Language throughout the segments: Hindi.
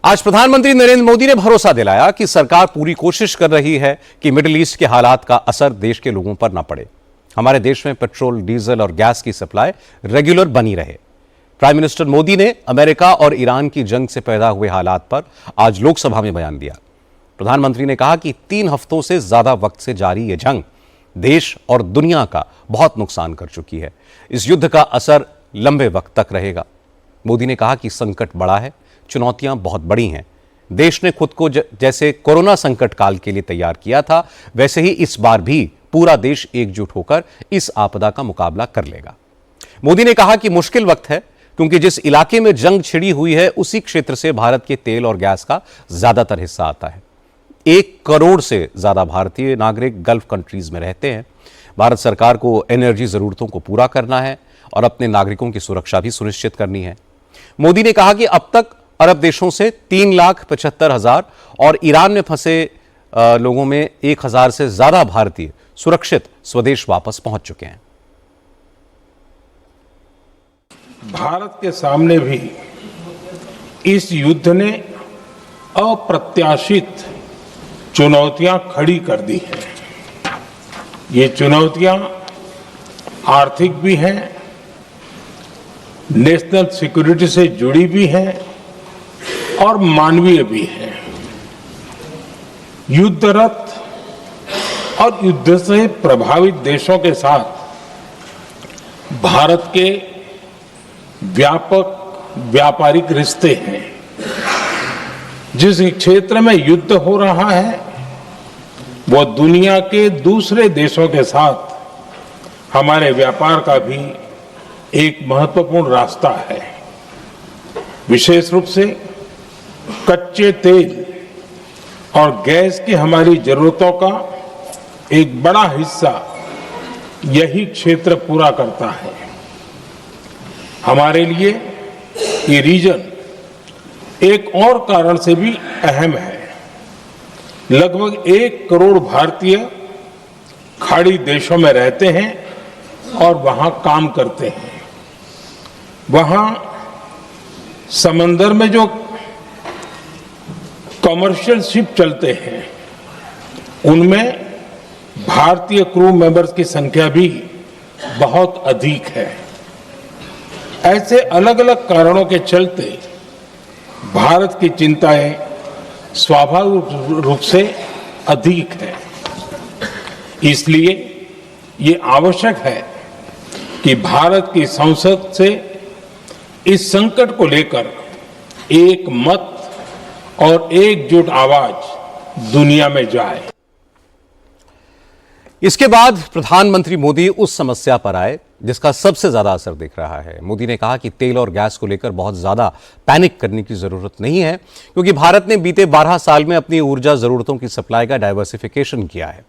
आज प्रधानमंत्री नरेंद्र मोदी ने भरोसा दिलाया कि सरकार पूरी कोशिश कर रही है कि मिडिल ईस्ट के हालात का असर देश के लोगों पर न पड़े। हमारे देश में पेट्रोल, डीजल और गैस की सप्लाई रेगुलर बनी रहे। प्राइम मिनिस्टर मोदी ने अमेरिका और ईरान की जंग से पैदा हुए हालात पर आज लोकसभा में बयान दिया। प्रधानमंत्री ने कहा कि 3 हफ्तों से ज्यादा वक्त से जारी यह जंग देश और दुनिया का बहुत नुकसान कर चुकी है। इस युद्ध का असर लंबे वक्त तक रहेगा। मोदी ने कहा कि संकट बड़ा है, चुनौतियां बहुत बड़ी हैं। देश ने खुद को जैसे कोरोना संकट काल के लिए तैयार किया था, वैसे ही इस बार भी पूरा देश एकजुट होकर इस आपदा का मुकाबला कर लेगा। मोदी ने कहा कि मुश्किल वक्त है क्योंकि जिस इलाके में जंग छिड़ी हुई है उसी क्षेत्र से भारत के तेल और गैस का ज्यादातर हिस्सा आता है। 1 करोड़ से ज्यादा भारतीय नागरिक गल्फ कंट्रीज में रहते हैं। भारत सरकार को एनर्जी जरूरतों को पूरा करना है और अपने नागरिकों की सुरक्षा भी सुनिश्चित करनी है। मोदी ने कहा कि अब तक अरब देशों से 3,75,000 और ईरान में फंसे लोगों में 1,000 से ज्यादा भारतीय सुरक्षित स्वदेश वापस पहुंच चुके हैं। भारत के सामने भी इस युद्ध ने अप्रत्याशित चुनौतियां खड़ी कर दी हैं। ये चुनौतियां आर्थिक भी हैं, नेशनल सिक्योरिटी से जुड़ी भी हैं और मानवीय भी हैं। युद्धरत और युद्ध से प्रभावित देशों के साथ भारत के व्यापक व्यापारिक रिश्ते हैं। जिस क्षेत्र में युद्ध हो रहा है वो दुनिया के दूसरे देशों के साथ हमारे व्यापार का भी एक महत्वपूर्ण रास्ता है। विशेष रूप से कच्चे तेल और गैस की हमारी जरूरतों का एक बड़ा हिस्सा यही क्षेत्र पूरा करता है। हमारे लिए ये रीजन एक और कारण से भी अहम है। लगभग 1 करोड़ भारतीय खाड़ी देशों में रहते हैं और वहां काम करते हैं। वहां समंदर में जो कमर्शियल शिप चलते हैं उनमें भारतीय क्रू मेंबर्स की संख्या भी बहुत अधिक है। ऐसे अलग अलग कारणों के चलते भारत की चिंताएं स्वाभाविक रूप से अधिक है। इसलिए ये आवश्यक है कि भारत की संसद से इस संकट को लेकर एक मत और एकजुट आवाज दुनिया में जाए। इसके बाद प्रधानमंत्री मोदी उस समस्या पर आए जिसका सबसे ज्यादा असर दिख रहा है। मोदी ने कहा कि तेल और गैस को लेकर बहुत ज्यादा पैनिक करने की जरूरत नहीं है क्योंकि भारत ने बीते 12 साल में अपनी ऊर्जा जरूरतों की सप्लाई का डाइवर्सिफिकेशन किया है।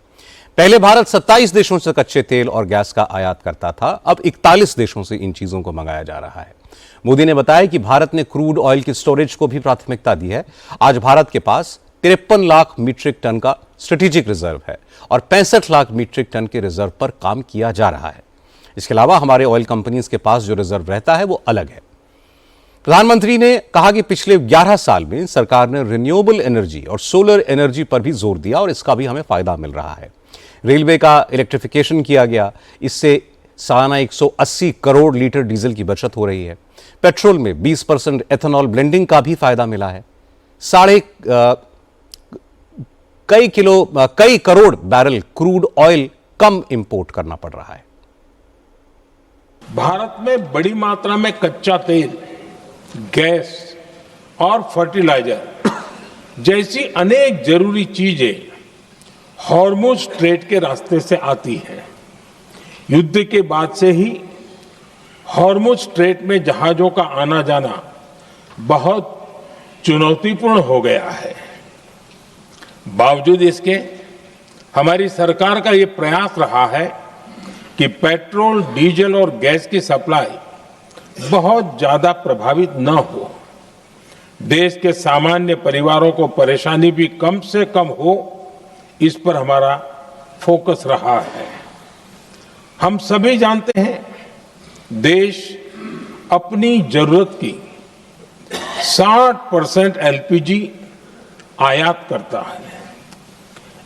पहले भारत 27 देशों से कच्चे तेल और गैस का आयात करता था, अब 41 देशों से इन चीजों को मंगाया जा रहा है। मोदी ने बताया कि भारत ने क्रूड ऑयल की स्टोरेज को भी प्राथमिकता दी है। आज भारत के पास 53 लाख मीट्रिक टन का स्ट्रेटेजिक रिजर्व है और 65 लाख मीट्रिक टन के रिजर्व पर काम किया जा रहा है। इसके अलावा हमारे ऑयल कंपनीज के पास जो रिजर्व रहता है वो अलग है। प्रधानमंत्री ने कहा कि पिछले 11 साल में सरकार ने रिन्यूएबल एनर्जी और सोलर एनर्जी पर भी जोर दिया और इसका भी हमें फायदा मिल रहा है। रेलवे का इलेक्ट्रिफिकेशन किया गया, इससे सालाना 180 करोड़ लीटर डीजल की बचत हो रही है। पेट्रोल में 20% एथेनॉल ब्लेंडिंग का भी फायदा मिला है। कई करोड़ बैरल क्रूड ऑयल कम इंपोर्ट करना पड़ रहा है। भारत में बड़ी मात्रा में कच्चा तेल, गैस और फर्टिलाइजर जैसी अनेक जरूरी चीजें हॉर्मुज स्ट्रेट के रास्ते से आती हैं। युद्ध के बाद से ही हॉर्मुज स्ट्रेट में जहाजों का आना जाना बहुत चुनौतीपूर्ण हो गया है। बावजूद इसके हमारी सरकार का ये प्रयास रहा है कि पेट्रोल, डीजल और गैस की सप्लाई बहुत ज्यादा प्रभावित न हो। देश के सामान्य परिवारों को परेशानी भी कम से कम हो, इस पर हमारा फोकस रहा है। हम सभी जानते हैं देश अपनी जरूरत की 60% एलपीजी आयात करता है।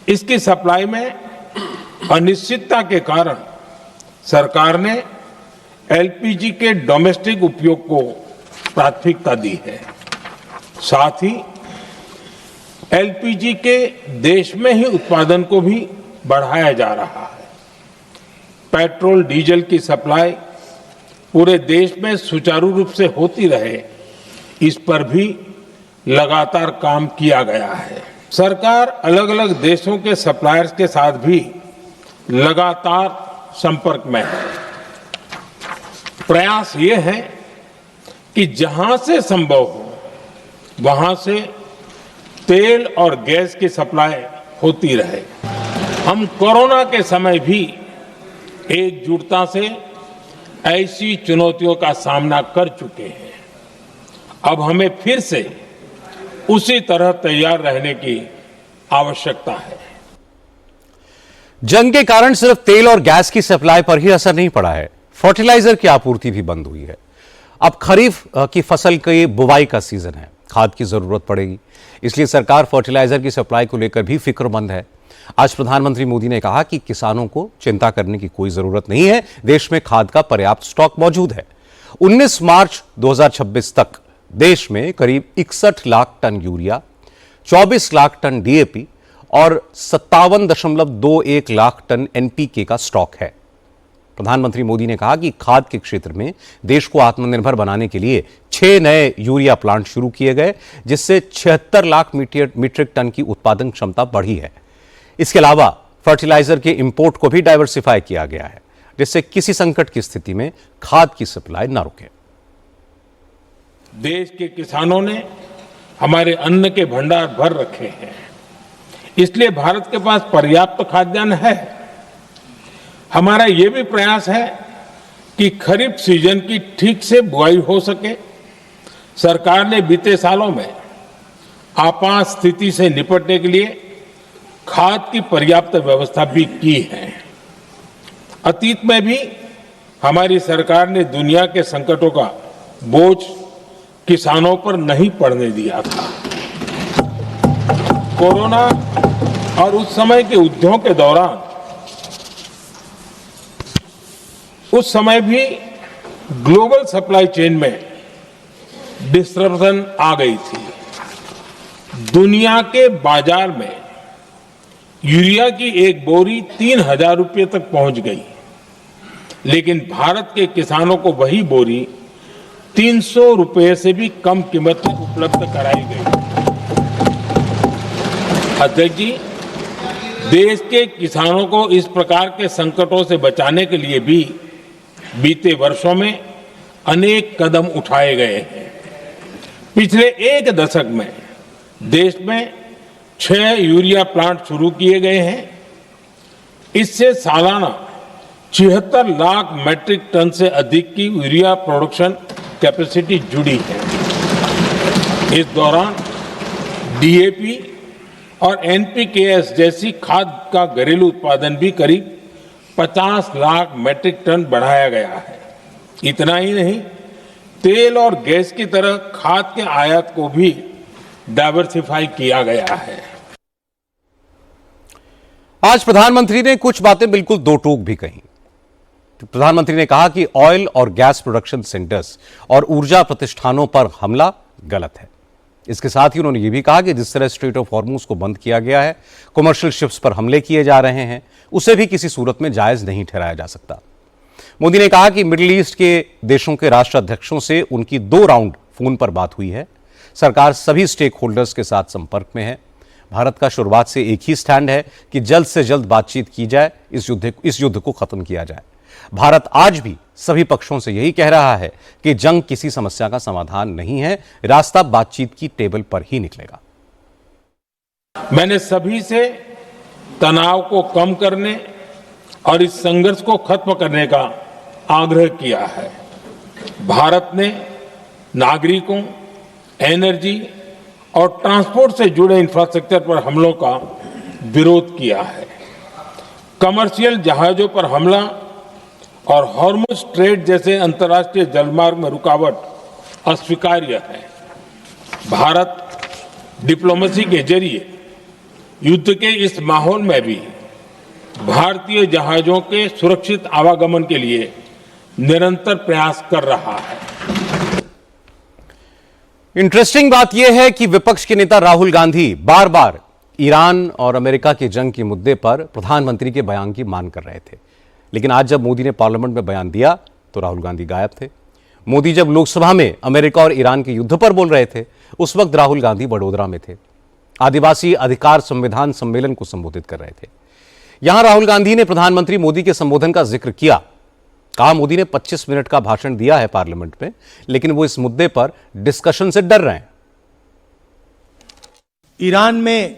इसकी सप्लाई में अनिश्चितता के कारण सरकार ने एलपीजी के डोमेस्टिक उपयोग को प्राथमिकता दी है। साथ ही एलपीजी के देश में ही उत्पादन को भी बढ़ाया जा रहा है। पेट्रोल डीजल की सप्लाई पूरे देश में सुचारू रूप से होती रहे, इस पर भी लगातार काम किया गया है। सरकार अलग अलग देशों के सप्लायर्स के साथ भी लगातार संपर्क में है। प्रयास ये है कि जहां से संभव हो वहां से तेल और गैस की सप्लाई होती रहे। हम कोरोना के समय भी एकजुटता से ऐसी चुनौतियों का सामना कर चुके हैं। अब हमें फिर से उसी तरह तैयार रहने की आवश्यकता है। जंग के कारण सिर्फ तेल और गैस की सप्लाई पर ही असर नहीं पड़ा है, फर्टिलाइजर की आपूर्ति भी बंद हुई है। अब खरीफ की फसल की बुवाई का सीजन है, खाद की जरूरत पड़ेगी, इसलिए सरकार फर्टिलाइजर की सप्लाई को लेकर भी फिक्रमंद है। आज प्रधानमंत्री मोदी ने कहा कि किसानों को चिंता करने की कोई जरूरत नहीं है, देश में खाद का पर्याप्त स्टॉक मौजूद है। 19 मार्च 2026 तक देश में करीब 61 lakh ton urea, 24 lakh ton DAP और 57.21 लाख टन एनपीके का स्टॉक है। प्रधानमंत्री मोदी ने कहा कि खाद के क्षेत्र में देश को आत्मनिर्भर बनाने के लिए 6 नए यूरिया प्लांट शुरू किए गए, जिससे 76 लाख मीट्रिक टन की उत्पादन क्षमता बढ़ी है। इसके अलावा फर्टिलाइजर के इंपोर्ट को भी डाइवर्सिफाई किया गया है, जिससे किसी संकट की स्थिति में खाद की सप्लाई न रुके। देश के किसानों ने हमारे अन्न के भंडार भर रखे हैं, इसलिए भारत के पास पर्याप्त खाद्यान्न है। हमारा यह भी प्रयास है कि खरीफ सीजन की ठीक से बुआई हो सके। सरकार ने बीते सालों में आपात स्थिति से निपटने के लिए खाद की पर्याप्त व्यवस्था भी की है। अतीत में भी हमारी सरकार ने दुनिया के संकटों का बोझ किसानों पर नहीं पड़ने दिया था। कोरोना और उस समय के युद्धों के दौरान उस समय भी ग्लोबल सप्लाई चेन में डिस्टरप्शन आ गई थी। दुनिया के बाजार में यूरिया की एक बोरी 3,000 रुपये तक पहुंच गई, लेकिन भारत के किसानों को वही बोरी 300 रुपये से भी कम कीमत में उपलब्ध कराई गई। अध्यक्ष जी, देश के किसानों को इस प्रकार के संकटों से बचाने के लिए भी बीते वर्षों में अनेक कदम उठाए गए हैं। पिछले एक दशक में देश में 6 यूरिया प्लांट शुरू किए गए हैं। इससे सालाना 76 लाख मैट्रिक टन से अधिक की यूरिया प्रोडक्शन कैपेसिटी जुड़ी है। इस दौरान डीएपी और एनपीकेएस जैसी खाद का घरेलू उत्पादन भी करीब 50 लाख मैट्रिक टन बढ़ाया गया है। इतना ही नहीं, तेल और गैस की तरह खाद के आयात को भी डाइवर्सिफाई किया गया है। आज प्रधानमंत्री ने कुछ बातें बिल्कुल दो टूक भी कही। प्रधानमंत्री ने कहा कि ऑयल और गैस प्रोडक्शन सेंटर्स और ऊर्जा प्रतिष्ठानों पर हमला गलत है। इसके साथ ही उन्होंने ये भी कहा कि जिस तरह स्ट्रेट ऑफ हॉर्मुज को बंद किया गया है, कमर्शियल शिप्स पर हमले किए जा रहे हैं, उसे भी किसी सूरत में जायज नहीं ठहराया जा सकता। मोदी ने कहा कि मिडिल ईस्ट के देशों के राष्ट्राध्यक्षों से उनकी 2 राउंड फोन पर बात हुई है। सरकार सभी स्टेक होल्डर्स के साथ संपर्क में है। भारत का शुरुआत से एक ही स्टैंड है कि जल्द से जल्द बातचीत की जाए, इस युद्ध को खत्म किया जाए। भारत आज भी सभी पक्षों से यही कह रहा है कि जंग किसी समस्या का समाधान नहीं है, रास्ता बातचीत की टेबल पर ही निकलेगा। मैंने सभी से तनाव को कम करने और इस संघर्ष को खत्म करने का आग्रह किया है। भारत ने नागरिकों, एनर्जी और ट्रांसपोर्ट से जुड़े इंफ्रास्ट्रक्चर पर हमलों का विरोध किया है। कमर्शियल जहाजों पर हमला और हॉर्मुज स्ट्रेट जैसे अंतर्राष्ट्रीय जलमार्ग में रुकावट अस्वीकार्य है भारत डिप्लोमेसी के जरिए युद्ध के इस माहौल में भी भारतीय जहाजों के सुरक्षित आवागमन के लिए निरंतर प्रयास कर रहा है। इंटरेस्टिंग बात यह है कि विपक्ष के नेता राहुल गांधी बार बार ईरान और अमेरिका की जंग के मुद्दे पर प्रधानमंत्री के बयान की मांग कर रहे थे, लेकिन आज जब मोदी ने पार्लियामेंट में बयान दिया तो राहुल गांधी गायब थे। मोदी जब लोकसभा में अमेरिका और ईरान के युद्ध पर बोल रहे थे, उस वक्त राहुल गांधी वडोदरा में थे, आदिवासी अधिकार संविधान सम्मेलन को संबोधित कर रहे थे। यहां राहुल गांधी ने प्रधानमंत्री मोदी के संबोधन का जिक्र किया, कहा मोदी ने 25 मिनट का भाषण दिया है पार्लियामेंट में, लेकिन वो इस मुद्दे पर डिस्कशन से डर रहे हैं। ईरान में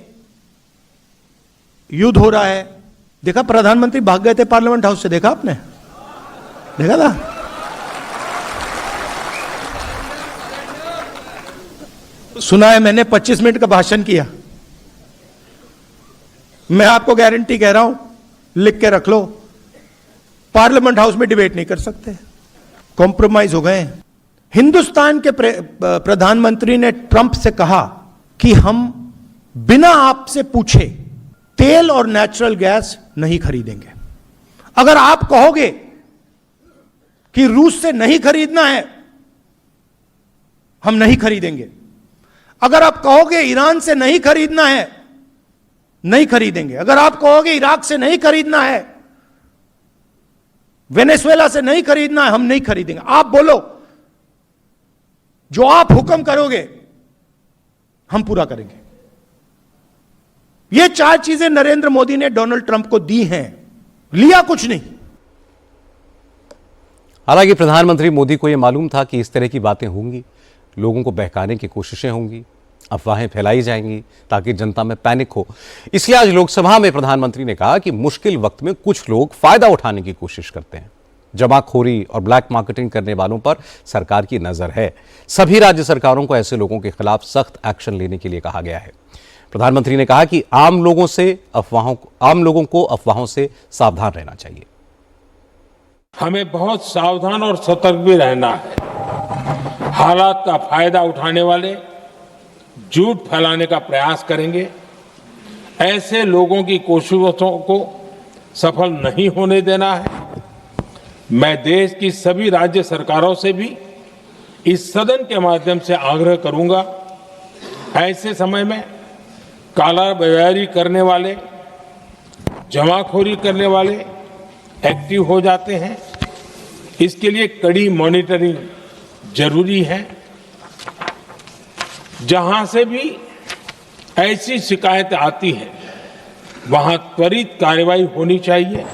युद्ध हो रहा है, देखा प्रधानमंत्री भाग गए थे पार्लियामेंट हाउस से, देखा आपने, देखा था। सुना है मैंने 25 मिनट का भाषण किया। मैं आपको गारंटी कह रहा हूं, लिख के रख लो, पार्लियामेंट हाउस में डिबेट नहीं कर सकते, कॉम्प्रोमाइज हो गए। हिंदुस्तान के प्रधानमंत्री ने ट्रंप से कहा कि हम बिना आपसे पूछे तेल और नेचुरल गैस नहीं खरीदेंगे। अगर आप कहोगे कि रूस से नहीं खरीदना है, हम नहीं खरीदेंगे। अगर आप कहोगे ईरान से नहीं खरीदना है, नहीं खरीदेंगे। अगर आप कहोगे इराक से नहीं खरीदना है, वेनेजुएला से नहीं खरीदना है, हम नहीं खरीदेंगे। आप बोलो, जो आप हुक्म करोगे हम पूरा करेंगे। ये 4 चीजें नरेंद्र मोदी ने डोनाल्ड ट्रंप को दी हैं, लिया कुछ नहीं। हालांकि प्रधानमंत्री मोदी को यह मालूम था कि इस तरह की बातें होंगी, लोगों को बहकाने की कोशिशें होंगी, अफवाहें फैलाई जाएंगी ताकि जनता में पैनिक हो। इसलिए आज लोकसभा में प्रधानमंत्री ने कहा कि मुश्किल वक्त में कुछ लोग फायदा उठाने की कोशिश करते हैं। जमाखोरी और ब्लैक मार्केटिंग करने वालों पर सरकार की नजर है। सभी राज्य सरकारों को ऐसे लोगों के खिलाफ सख्त एक्शन लेने के लिए कहा गया है। प्रधानमंत्री ने कहा कि आम लोगों को अफवाहों से सावधान रहना चाहिए। हमें बहुत सावधान और सतर्क भी रहना है। हालात का फायदा उठाने वाले झूठ फैलाने का प्रयास करेंगे, ऐसे लोगों की कोशिशों को सफल नहीं होने देना है। मैं देश की सभी राज्य सरकारों से भी इस सदन के माध्यम से आग्रह करूंगा, ऐसे समय में कालाबाजारी करने वाले, जमाखोरी करने वाले एक्टिव हो जाते हैं। इसके लिए कड़ी मॉनिटरिंग जरूरी है। जहां से भी ऐसी शिकायतें आती हैं, वहां त्वरित कार्रवाई होनी चाहिए।